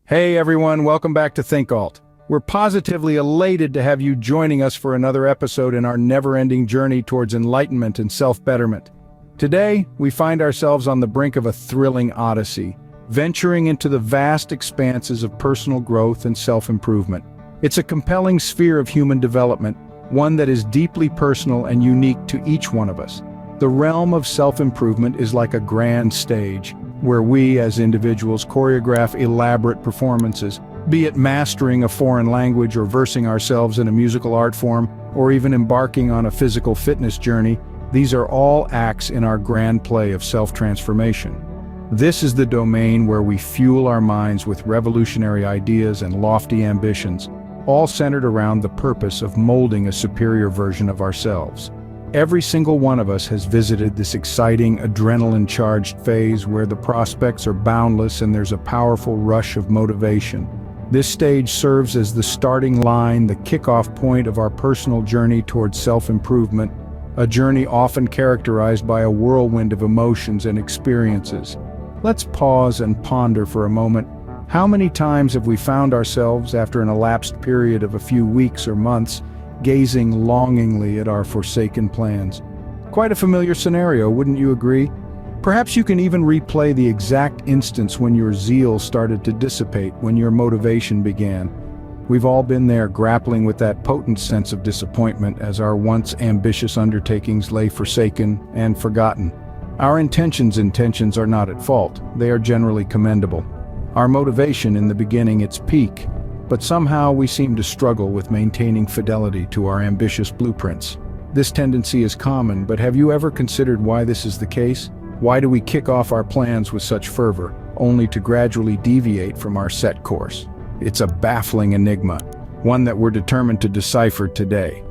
Hey everyone, welcome back to Think Alt. We're positively elated to have you joining us for another episode in our never-ending journey towards enlightenment and self-betterment. Today, we find ourselves on the brink of a thrilling odyssey, venturing into the vast expanses of personal growth and self-improvement. It's a compelling sphere of human development, one that is deeply personal and unique to each one of us. The realm of self-improvement is like a grand stage, where we as individuals choreograph elaborate performances, be it mastering a foreign language or versing ourselves in a musical art form, or even embarking on a physical fitness journey. These are all acts in our grand play of self-transformation. This is the domain where we fuel our minds with revolutionary ideas and lofty ambitions, all centered around the purpose of molding a superior version of ourselves. Every single one of us has visited this exciting, adrenaline-charged phase where the prospects are boundless and there's a powerful rush of motivation. This stage serves as the starting line, the kickoff point of our personal journey towards self-improvement, a journey often characterized by a whirlwind of emotions and experiences. Let's pause and ponder for a moment. How many times have we found ourselves, after an elapsed period of a few weeks or months, gazing longingly at our forsaken plans? Quite a familiar scenario, wouldn't you agree? Perhaps you can even replay the exact instance when your zeal started to dissipate, when your motivation began. We've all been there, grappling with that potent sense of disappointment as our once ambitious undertakings lay forsaken and forgotten. Our intentions are not at fault. They are generally commendable. Our motivation in the beginning, its peak, but somehow we seem to struggle with maintaining fidelity to our ambitious blueprints. This tendency is common, but have you ever considered why this is the case? Why do we kick off our plans with such fervor, only to gradually deviate from our set course? It's a baffling enigma, one that we're determined to decipher today.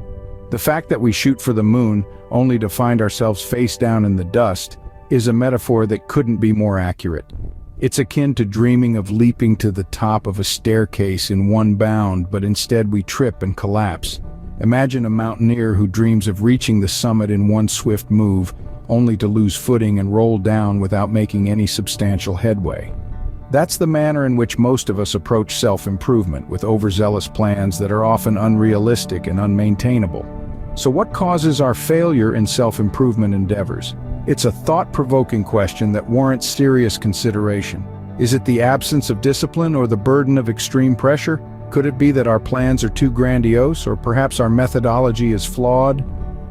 The fact that we shoot for the moon, only to find ourselves face down in the dust, is a metaphor that couldn't be more accurate. It's akin to dreaming of leaping to the top of a staircase in one bound, but instead we trip and collapse. Imagine a mountaineer who dreams of reaching the summit in one swift move, only to lose footing and roll down without making any substantial headway. That's the manner in which most of us approach self-improvement, with overzealous plans that are often unrealistic and unmaintainable. So what causes our failure in self-improvement endeavors? It's a thought-provoking question that warrants serious consideration. Is it the absence of discipline or the burden of extreme pressure? Could it be that our plans are too grandiose, or perhaps our methodology is flawed?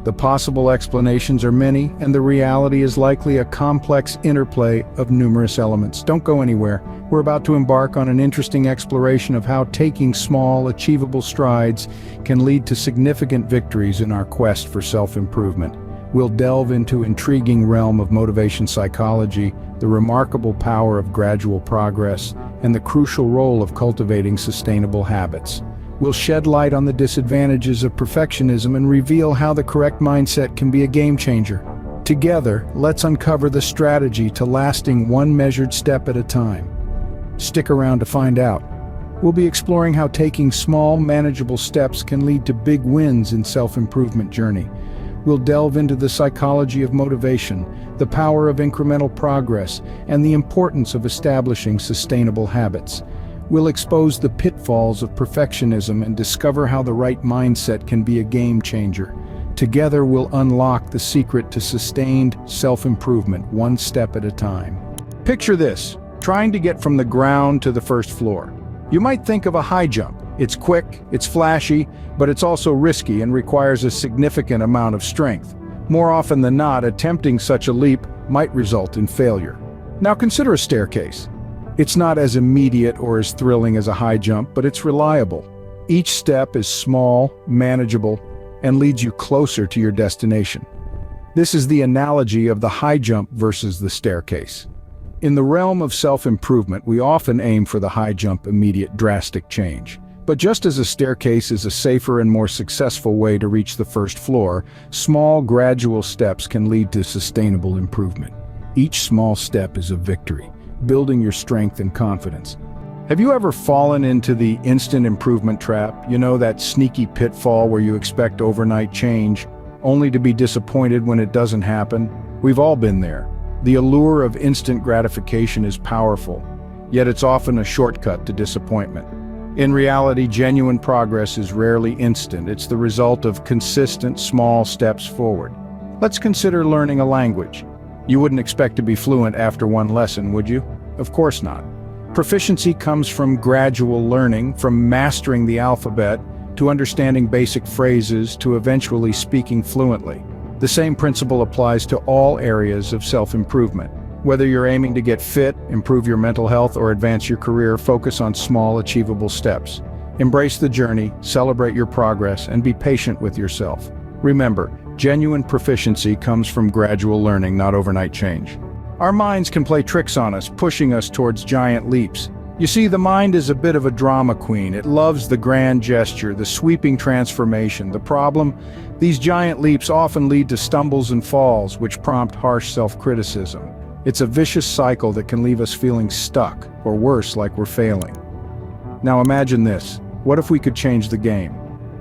The possible explanations are many, and the reality is likely a complex interplay of numerous elements. Don't go anywhere. We're about to embark on an interesting exploration of how taking small, achievable strides can lead to significant victories in our quest for self-improvement. We'll delve into intriguing realm of motivation psychology, the remarkable power of gradual progress, and the crucial role of cultivating sustainable habits. We'll shed light on the disadvantages of perfectionism and reveal how the correct mindset can be a game changer. Together, let's uncover the strategy to lasting one measured step at a time. Stick around to find out. We'll be exploring how taking small, manageable steps can lead to big wins in self-improvement journey. We'll delve into the psychology of motivation, the power of incremental progress, and the importance of establishing sustainable habits. We'll expose the pitfalls of perfectionism and discover how the right mindset can be a game changer. Together, we'll unlock the secret to sustained self-improvement, one step at a time. Picture this, trying to get from the ground to the first floor. You might think of a high jump. It's quick, it's flashy, but it's also risky and requires a significant amount of strength. More often than not, attempting such a leap might result in failure. Now consider a staircase. It's not as immediate or as thrilling as a high jump, but it's reliable. Each step is small, manageable, and leads you closer to your destination. This is the analogy of the high jump versus the staircase. In the realm of self-improvement, we often aim for the high jump, immediate, drastic change. But just as a staircase is a safer and more successful way to reach the first floor, small, gradual steps can lead to sustainable improvement. Each small step is a victory, building your strength and confidence. Have you ever fallen into the instant improvement trap? You know, that sneaky pitfall where you expect overnight change, only to be disappointed when it doesn't happen? We've all been there. The allure of instant gratification is powerful. yet it's often a shortcut to disappointment. In reality, genuine progress is rarely instant. It's the result of consistent, small steps forward. Let's consider learning a language. You wouldn't expect to be fluent after one lesson, would you? Of course not. Proficiency comes from gradual learning, from mastering the alphabet, to understanding basic phrases, to eventually speaking fluently. The same principle applies to all areas of self-improvement. Whether you're aiming to get fit, improve your mental health, or advance your career, focus on small, achievable steps. Embrace the journey, celebrate your progress, and be patient with yourself. Remember, genuine proficiency comes from gradual learning, not overnight change. Our minds can play tricks on us, pushing us towards giant leaps. You see, the mind is a bit of a drama queen. It loves the grand gesture, the sweeping transformation. The problem? These giant leaps often lead to stumbles and falls, which prompt harsh self-criticism. It's a vicious cycle that can leave us feeling stuck, or worse, like we're failing. Now imagine this. What if we could change the game?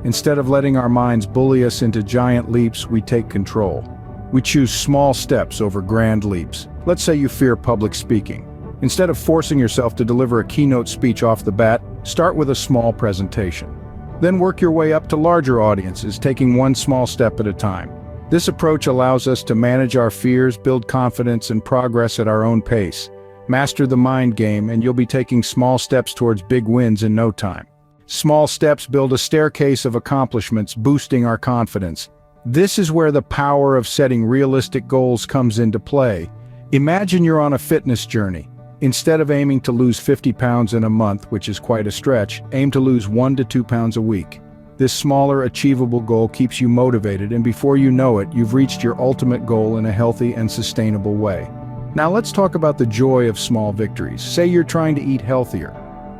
Instead of letting our minds bully us into giant leaps, we take control. We choose small steps over grand leaps. Let's say you fear public speaking. Instead of forcing yourself to deliver a keynote speech off the bat, start with a small presentation. Then work your way up to larger audiences, taking one small step at a time. This approach allows us to manage our fears, build confidence, and progress at our own pace. Master the mind game, and you'll be taking small steps towards big wins in no time. Small steps build a staircase of accomplishments, boosting our confidence. This is where the power of setting realistic goals comes into play. Imagine you're on a fitness journey. Instead of aiming to lose 50 pounds in a month, which is quite a stretch, aim to lose 1 to 2 pounds a week. This smaller, achievable goal keeps you motivated, and before you know it, you've reached your ultimate goal in a healthy and sustainable way. Now let's talk about the joy of small victories. Say you're trying to eat healthier.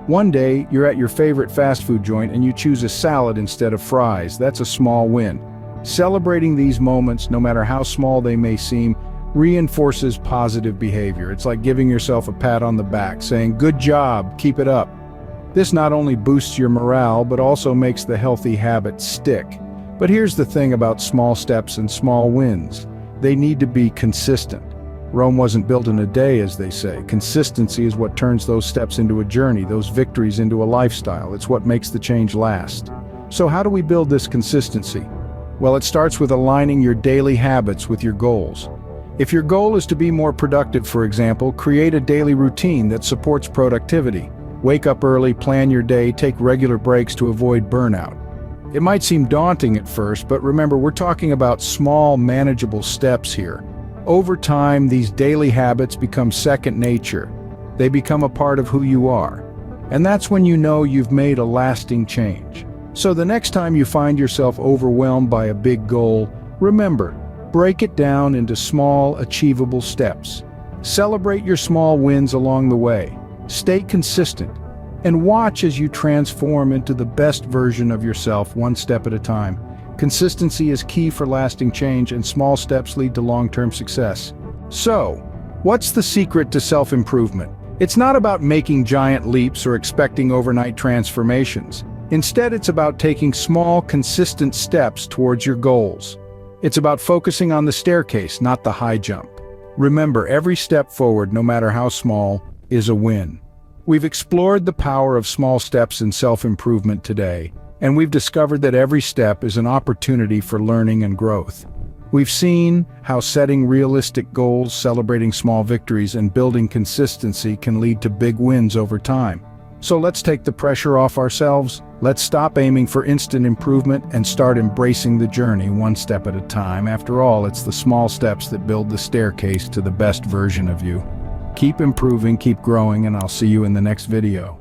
One day, you're at your favorite fast food joint and you choose a salad instead of fries. That's a small win. Celebrating these moments, no matter how small they may seem, reinforces positive behavior. It's like giving yourself a pat on the back, saying, "Good job, keep it up." This not only boosts your morale, but also makes the healthy habit stick. But here's the thing about small steps and small wins. They need to be consistent. Rome wasn't built in a day, as they say. Consistency is what turns those steps into a journey, those victories into a lifestyle. It's what makes the change last. So how do we build this consistency? Well, it starts with aligning your daily habits with your goals. If your goal is to be more productive, for example, create a daily routine that supports productivity. Wake up early, plan your day, take regular breaks to avoid burnout. It might seem daunting at first, but remember, we're talking about small, manageable steps here. Over time, these daily habits become second nature. They become a part of who you are. And that's when you know you've made a lasting change. So the next time you find yourself overwhelmed by a big goal, remember, break it down into small, achievable steps. Celebrate your small wins along the way. Stay consistent, and watch as you transform into the best version of yourself one step at a time. Consistency is key for lasting change, and small steps lead to long-term success. So, what's the secret to self-improvement? It's not about making giant leaps or expecting overnight transformations. Instead, it's about taking small, consistent steps towards your goals. It's about focusing on the staircase, not the high jump. Remember, every step forward, no matter how small, is a win. We've explored the power of small steps in self-improvement today, and we've discovered that every step is an opportunity for learning and growth. We've seen how setting realistic goals, celebrating small victories, and building consistency can lead to big wins over time. So let's take the pressure off ourselves. Let's stop aiming for instant improvement and start embracing the journey one step at a time. After all, it's the small steps that build the staircase to the best version of you. Keep improving, keep growing, and I'll see you in the next video.